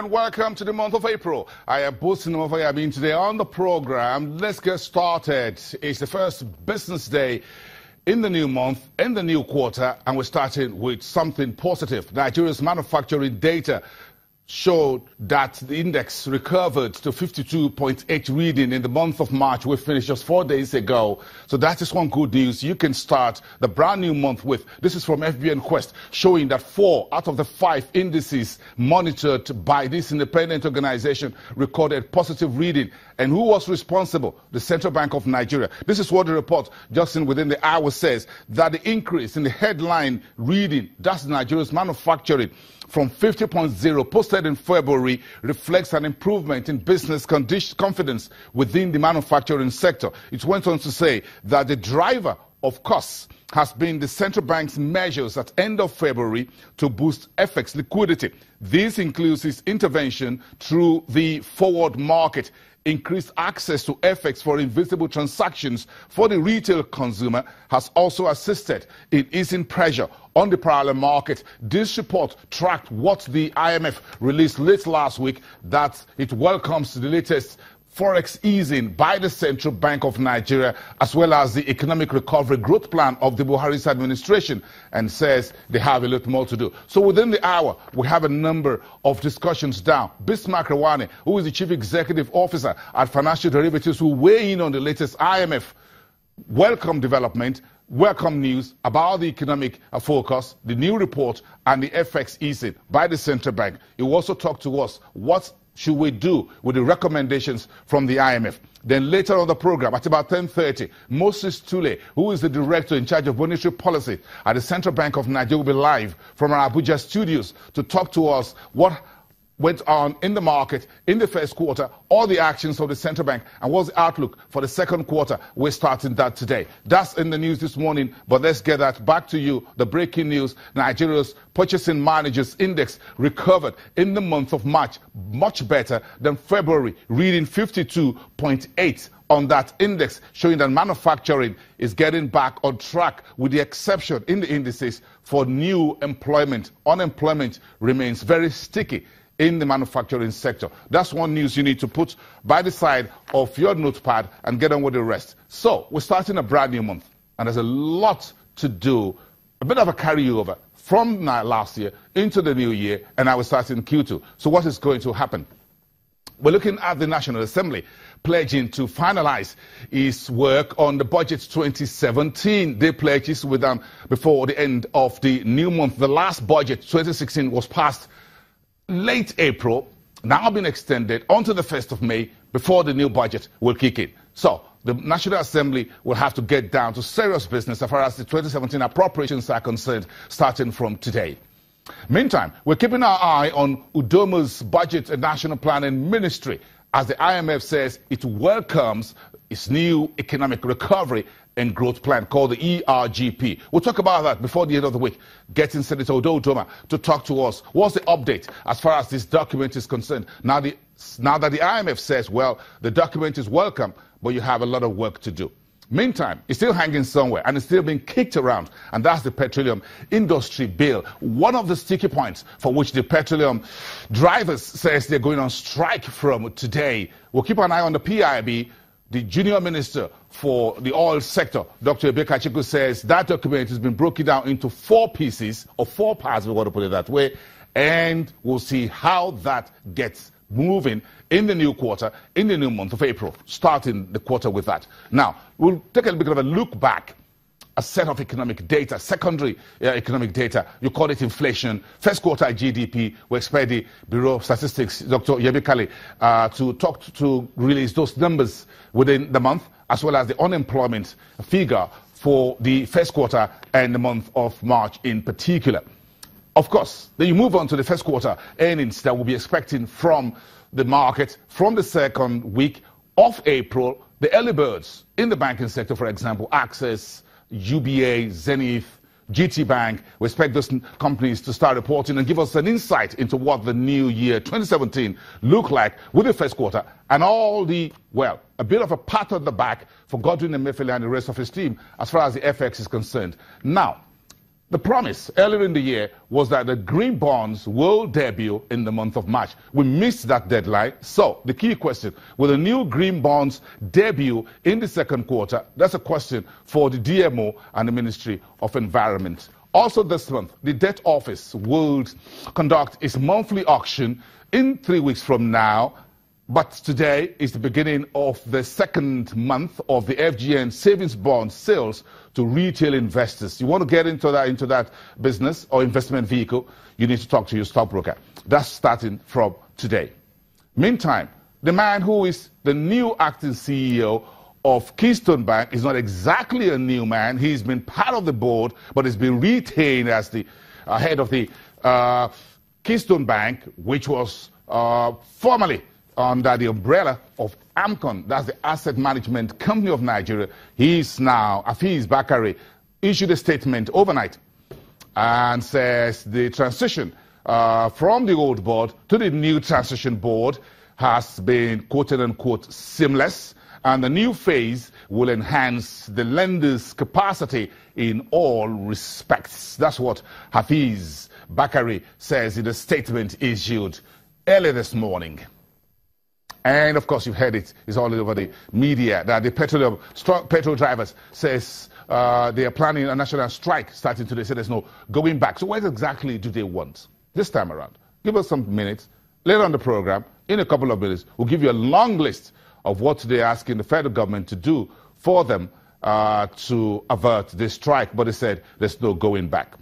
and welcome to the month of April. I am boosting over here today on the program. Let's get started. It's the first business day in the new month, in the new quarter, and we're starting with something positive. Nigeria's manufacturing data showed that the index recovered to 52.8 reading in the month of March. We finished just 4 days ago. So that is one good news you can start the brand new month with. This is from FBN Quest, showing that 4 out of the 5 indices monitored by this independent organization recorded positive reading. And who was responsible? The Central Bank of Nigeria. This is what the report, just within the hour, says, that the increase in the headline reading, that's Nigeria's manufacturing, from 50.0 posted in February reflects an improvement in business confidence within the manufacturing sector. It went on to say that the driver of costs has been the central bank's measures at end of February to boost FX liquidity. This includes its intervention through the forward market. Increased access to FX for invisible transactions for the retail consumer has also assisted in easing pressure on the parallel market. This report tracked what the IMF released late last week, that it welcomes the latest forex easing by the Central Bank of Nigeria, as well as the economic recovery growth plan of the Buhari's administration, and says they have a lot more to do. So within the hour, we have a number of discussions down. Bismarck Rewane, who is the Chief Executive Officer at Financial Derivatives, will weigh in on the latest IMF welcome development, welcome news about the economic focus, the new report, and the FX easing by the Central Bank. He will also talk to us what should we do with the recommendations from the IMF. Then later on the program, at about 10:30, Moses Tule, who is the director in charge of monetary policy at the Central Bank of Nigeria, will be live from our Abuja studios to talk to us what went on in the market in the first quarter, all the actions of the central bank, and what's the outlook for the second quarter. We're starting that today. That's in the news this morning, but let's get that back to you. The breaking news: Nigeria's Purchasing Managers Index recovered in the month of March, much better than February, reading 52.8 on that index, showing that manufacturing is getting back on track, with the exception in the indices for new employment. Unemployment remains very sticky in the manufacturing sector. That's one news you need to put by the side of your notepad and get on with the rest. So we're starting a brand new month, and there's a lot to do, a bit of a carryover from last year into the new year, and now we're starting Q2. So what is going to happen? We're looking at the National Assembly pledging to finalize its work on the budget 2017. They pledged this with them before the end of the new month. The last budget, 2016, was passed late April, now been extended onto the 1st of May before the new budget will kick in. So the National Assembly will have to get down to serious business as far as the 2017 appropriations are concerned, starting from today. Meantime, we're keeping our eye on Udoma's Budget and National Planning Ministry, as the IMF says it welcomes its new economic recovery and growth plan called the ERGP. We'll talk about that before the end of the week, getting Senator Udoma to talk to us. What's the update as far as this document is concerned? Now that the IMF says, well, the document is welcome, but you have a lot of work to do. Meantime, it's still hanging somewhere, and it's still being kicked around, and that's the petroleum industry bill. One of the sticky points for which the petroleum drivers says they're going on strike from today. We'll keep an eye on the PIB. The junior minister for the oil sector, Dr. Ebeka Chiku, says that document has been broken down into 4 pieces, or 4 parts, we want to put it that way, and we'll see how that gets moving in the new quarter, in the new month of April, starting the quarter with that. Now, we'll take a bit of a look back, a set of economic data, secondary economic data. You call it inflation. First quarter GDP. We expect the Bureau of Statistics, Dr. Yebikali, to release those numbers within the month, as well as the unemployment figure for the first quarter and the month of March in particular. Of course, then you move on to the first quarter earnings that we'll be expecting from the market from the second week of April. The early birds in the banking sector, for example, Access, UBA, Zenith, GT Bank, we expect those companies to start reporting and give us an insight into what the new year 2017 look like with the first quarter, and all the, well, a bit of a pat on the back for Godwin Emefiele and the rest of his team as far as the FX is concerned. Now, The promise earlier in the year was that the green bonds will debut in the month of March. We missed that deadline. So the key question, will the new green bonds debut in the second quarter? That's a question for the DMO and the Ministry of Environment. Also this month, the Debt Office will conduct its monthly auction in 3 weeks from now. But today is the beginning of the second month of the FGN savings bond sales to retail investors. You want to get into that business or investment vehicle, you need to talk to your stockbroker. That's starting from today. Meantime, the man who is the new acting CEO of Keystone Bank is not exactly a new man. He's been part of the board, but he's been retained as the head of the Keystone Bank, which was formerly under the umbrella of AMCON, that's the Asset Management Company of Nigeria. He's now, Hafiz Bakare, issued a statement overnight and says the transition from the old board to the new transition board has been quote-unquote seamless, and the new phase will enhance the lender's capacity in all respects. That's what Hafiz Bakare says in a statement issued early this morning. And of course, you've heard it, it's all over the media, that the petrol drivers says they are planning a national strike starting today. So there's no going back. So what exactly do they want this time around? Give us some minutes. Later on the program, in a couple of minutes, we'll give you a long list of what they're asking the federal government to do for them to avert this strike. But they said there's no going back.